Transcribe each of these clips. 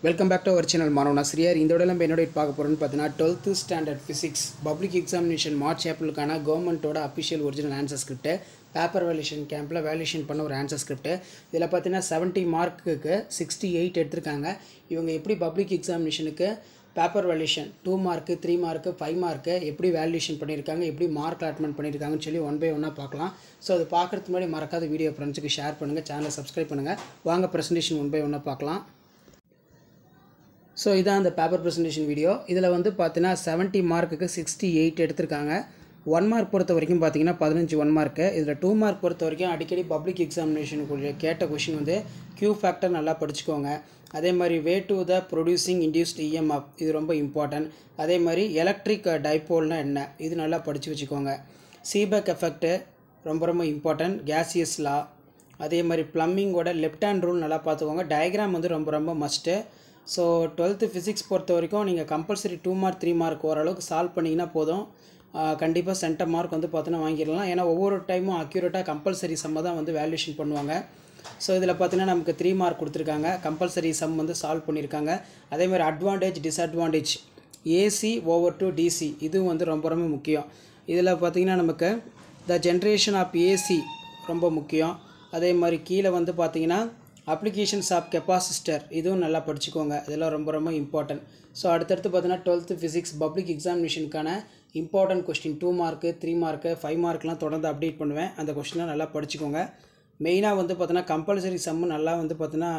Welcome back to our channel மாணவன் ஆசிரியர். இந்த விட நம்ம என்னோட பார்க்க போகிறோன்னு பார்த்தீங்கன்னா 12th standard physics public examination March ஏப்ரலுக்கான கவர்மெண்ட்டோட official original answer script paper valuation கேம்பில் வேல்யூஷன் பண்ண ஒரு ஆன்சர் ஸ்கிரிப்ட். இதில் பார்த்தீங்கன்னா 70 மார்க்குக்கு 68 எடுத்திருக்காங்க. இவங்க எப்படி பப்ளிக் எக்ஸாமினேஷனுக்கு paper valuation 2 mark 3 mark 5 mark எப்படி வேல்யூஷன் பண்ணியிருக்காங்க, எப்படி மார்க் அலாட்மெண்ட் பண்ணியிருக்காங்கன்னு சொல்லி ஒன் பை ஒன்னாக பார்க்கலாம். ஸோ அது பார்க்குறதுக்கு முன்னாடி மறக்காத வீடியோ ஃப்ரெண்ட்ஸுக்கு ஷேர் பண்ணுங்கள், சேனலை சப்ஸ்கிரைப் பண்ணுங்கள். வாங்க ப்ரெசன்டேஷன் ஒன் பை ஒன்னாக பார்க்கலாம். ஸோ இதான் அந்த பேப்பர் ப்ரெசன்டேஷன் வீடியோ. இதில் வந்து பார்த்தீங்கன்னா 70 மார்க்குக்கு 68 எடுத்திருக்காங்க. 1 மார்க் பொறுத்த வரைக்கும் பார்த்தீங்கன்னா 15 1 மார்க்கு. இதில் 2 மார்க் பொறுத்த வரைக்கும் அடிக்கடி பப்ளிக் எக்ஸாமினேஷனுக்குரிய கேட்ட கொஷின் வந்து Q ஃபேக்டர் நல்லா படிச்சுக்கோங்க. அதே மாதிரி way to the producing induced EMF இது ரொம்ப இம்பார்ட்டன்ட். அதே மாதிரி எலக்ட்ரிக் டைபோல்னால் என்ன இது நல்லா படித்து வச்சுக்கோங்க. சீபெக் எஃபெக்ட்டு ரொம்ப ரொம்ப இம்பார்ட்டன்ட். கேசியஸ் லா, அதே மாதிரி ப்ளம்பிங்கோட லெஃப்ட் ஹேண்ட் ரூல் நல்லா பார்த்துக்கோங்க. டயக்ராம் வந்து ரொம்ப ரொம்ப மஸ்ட்டு. ஸோ 12th ஃபிசிக்ஸ் பொறுத்த வரைக்கும் நீங்கள் கம்பல்சரி 2 மார்க் 3 மார்க் ஓரளவுக்கு சால்வ் பண்ணிங்கன்னா போதும். கண்டிப்பாக சென்டர் மார்க் வந்து பார்த்தீங்கன்னா வாங்கிடலாம். ஏன்னா ஒவ்வொரு டைமும் அக்யூரேட்டாக கம்பல்சரி சம்மை தான் வந்து வேல்யூஷன் பண்ணுவாங்க. ஸோ இதில் பார்த்தீங்கன்னா நமக்கு 3 மார்க் கொடுத்துருக்காங்க. கம்பல்சரி சம் வந்து சால்வ் பண்ணியிருக்காங்க. அதே மாதிரி advantage disadvantage AC over to DC இதுவும் வந்து ரொம்ப ரொம்ப முக்கியம். இதில் பார்த்தீங்கன்னா நமக்கு த ஜென்ரேஷன் ஆஃப் AC ரொம்ப முக்கியம். அதே மாதிரி கீழே வந்து பார்த்தீங்கன்னா அப்ளிகேஷன்ஸ் ஆஃப் கெப்பாசிஸ்டர் இதுவும் நல்லா படிச்சுக்கோங்க. இதெல்லாம் ரொம்ப ரொம்ப இம்பார்ட்டன்ட். ஸோ அடுத்தடுத்து பார்த்தீங்கன்னா 12th ஃபிசிக்ஸ் பப்ளிக் எக்ஸாமினேஷனுக்கான இம்பார்ட்டன்ட் கொஸ்டின் 2 மார்க்கு 3 மார்க்கு 5 மார்க்லாம் தொடர்ந்து அப்டேட் பண்ணுவேன். அந்த கொஸ்டின்லாம் நல்லா படிச்சுக்கோங்க. மெயினாக வந்து பார்த்தீங்கன்னா கம்பல்சரி சம்மு நல்லா வந்து பார்த்தீங்கன்னா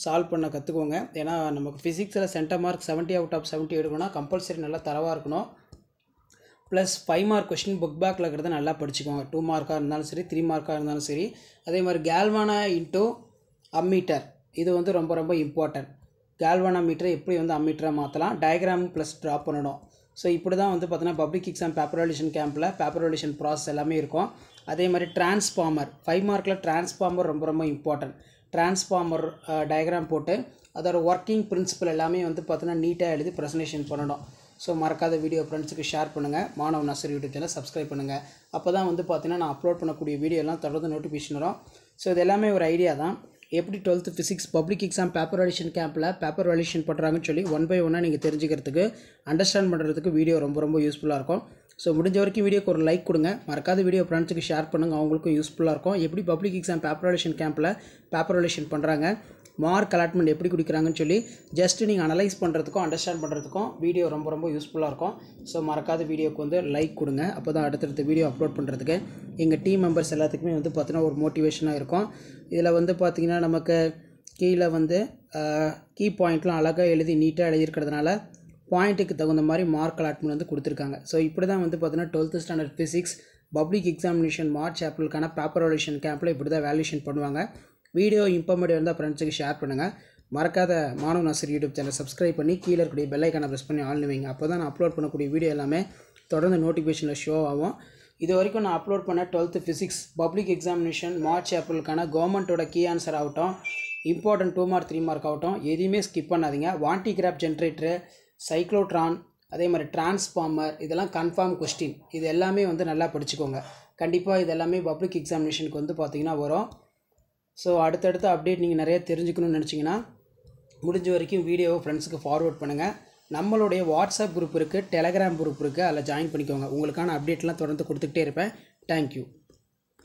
சால்வ் பண்ண கற்றுக்கோங்க. ஏன்னா நமக்கு ஃபிசிக்ஸில் சென்டர் மார்க் 70 அவுட் ஆஃப் 70 எடுக்கணும்னா கம்பல்சரி நல்லா தரவாக இருக்கணும். ப்ளஸ் 5 மார்க் கொஸ்டின் புக் பேக்கில் இருக்கிறத நல்லா படிச்சுக்கோங்க. 2 மார்க்காக இருந்தாலும் சரி 3 மார்க்காக இருந்தாலும் சரி. அதே மாதிரி கேல்வானா இன்டூ அம்மீட்டர் இது வந்து ரொம்ப ரொம்ப இம்பார்ட்டன்ட். கேல்வானா மீட்டரை எப்படி வந்து அம்மீட்டராக மாற்றலாம், டயக்ராம் ப்ளஸ் ட்ராப் பண்ணணும். ஸோ இப்படி தான் வந்து பார்த்தீங்கன்னா பப்ளிக் எக்ஸாம் பேப்பர் வேல்யூஷன் கேம்பில் பேப்பர் வேல்யூஷன் ப்ராசஸ் எல்லாமே இருக்கும். அதே மாதிரி டிரான்ஸ்ஃபார்மர் 5 மார்க்கில் டிரான்ஸ்ஃபார்மர் ரொம்ப ரொம்ப இம்பார்ட்டன்ட். டிரான்ஸ்ஃபார்மர் டயக்ராம் போட்டு அதோட ஒர்க்கிங் பிரின்சிபல் எல்லாமே வந்து பார்த்தீங்கன்னா நீட்டாக எழுதி ப்ரெசன்டேஷன் பண்ணணும். ஸோ மறக்காத வீடியோ ஃப்ரெண்ட்ஸுக்கு ஷேர் பண்ணுங்கள். மாணவன் ஆசிரியர் யூடியூப் சேனல் சப்ஸ்கிரைப் பண்ணுங்கள். அப்போ தான் வந்து பார்த்தீங்கன்னா நான் அப்லோட் பண்ணக்கூடிய வீடியோ எல்லாம் தொடர்ந்து நோட்டிஃபிகேஷன் வரும். ஸோ இது எல்லாமே ஒரு ஐடியா தான். எப்படி 12th physics public exam paper valuation கேம்பில் பேப்பர் வேல்யூஷன் பண்ணுறாங்கன்னு சொல்லி ஒன் பை ஒன்னாக நீங்கள் தெரிஞ்சுக்கிறதுக்கு அண்டர்ஸ்டாண்ட் பண்ணுறதுக்கு வீடியோ ரொம்ப ரொம்ப யூஸ்ஃபுல்லாக இருக்கும். ஸோ முடிஞ்ச வரைக்கும் வீடியோக்கு ஒரு லைக் கொடுங்க. மறக்காத வீடியோ ஃப்ரெண்ட்ஸுக்கு ஷேர் பண்ணுங்கள், அவங்களுக்கும் யூஸ்ஃபுல்லாக இருக்கும். எப்படி பப்ளிக் எக்ஸாம் பேப்பர் வேல்யூஷன் கேம்பில் பேப்பர் வேல்யூஷன் பண்ணுறாங்க, மார்க் அலாட்மெண்ட் எப்படி கொடுக்குறாங்கன்னு சொல்லி ஜஸ்ட்டு நீங்கள் அனலைஸ் பண்ணுறதுக்கும் அண்டர்ஸ்டாண்ட் பண்ணுறதுக்கும் வீடியோ ரொம்ப ரொம்ப யூஸ்ஃபுல்லாக இருக்கும். ஸோ மறக்காத வீடியோக்கு வந்து லைக் கொடுங்க. அப்போ தான் அடுத்தடுத்த வீடியோ அப்லோட் பண்ணுறதுக்கு எங்கள் டீம் மெம்பர்ஸ் எல்லாத்துக்குமே வந்து பார்த்தீங்கன்னா ஒரு மோட்டிவேஷனாக இருக்கும். இதில் வந்து பார்த்திங்கன்னா நமக்கு கீழே வந்து கீ பாயிண்ட்லாம் அழகாக எழுதி நீட்டாக எழுதியிருக்கிறதுனால பாயிண்ட்டுக்கு தகுந்த மாதிரி மார்க் அலாட்மெண்ட் வந்து கொடுத்துருக்காங்க. ஸோ இப்படி தான் வந்து பார்த்தீங்கன்னா 12th standard physics public examination March ஏப்ரலுக்கான பேப்பர் வேல்யூஷன் கேம்பில் இப்படி தான் வேல்யூஷன் பண்ணுவாங்க. வீடியோ இன்ஃபர்மேட்டிவ் இருந்தால் ஃப்ரெண்ட்ஸுக்கு ஷேர் பண்ணுங்கள். மறக்காத மாணவன் ஆசிரியர் யூடியூப் சேனல் சப்ஸ்கிரைப் பண்ணி கீழே இருக்கக்கூடிய பெல் ஐக்கானை ப்ரெஸ் பண்ணி ஆன் வைங்க. அப்போ தான் நான் அப்லோட் பண்ணக்கூடிய வீடியோ எல்லாமே தொடர்ந்து நோட்டிஃபிகேஷனில் ஷோ ஆகும். இது வரைக்கும் நான் அப்லோட் பண்ண 12th physics public examination March ஏப்ரலுக்கான கவர்மெண்ட்டோட கீ ஆன்சர் ஆகட்டும், இம்பார்ட்டன்ட் 2 மார்க் 3 மார்க் ஆகட்டும், எதையுமே ஸ்கிப் பண்ணாதீங்க. வாண்டிகிராஃப் ஜென்ரேட்டரு, சைக்ளோட்ரான், அதே மாதிரி டிரான்ஸ்ஃபார்மர் இதெல்லாம் கன்ஃபார்ம் கொஸ்டின். இது எல்லாமே வந்து நல்லா படிச்சுக்கோங்க. கண்டிப்பாக இது எல்லாமே பப்ளிக் எக்ஸாமினேஷனுக்கு வந்து பார்த்திங்கன்னா வரும். ஸோ அடுத்தடுத்த அப்டேட் நீங்கள் நிறைய தெரிஞ்சுக்கணும்னு நினச்சிங்கன்னா முடிஞ்ச வரைக்கும் வீடியோவை ஃப்ரெண்ட்ஸுக்கு ஃபார்வர்ட் பண்ணுங்கள். நம்மளுடைய வாட்ஸ்அப் குரூப் இருக்குது, டெலகிராம் குரூப் இருக்குது, அதில் ஜாயின் பண்ணிக்கோங்க. உங்களுக்கான அப்டேட்லாம் தொடர்ந்து கொடுத்துக்கிட்டே இருப்பேன். தேங்க்யூ.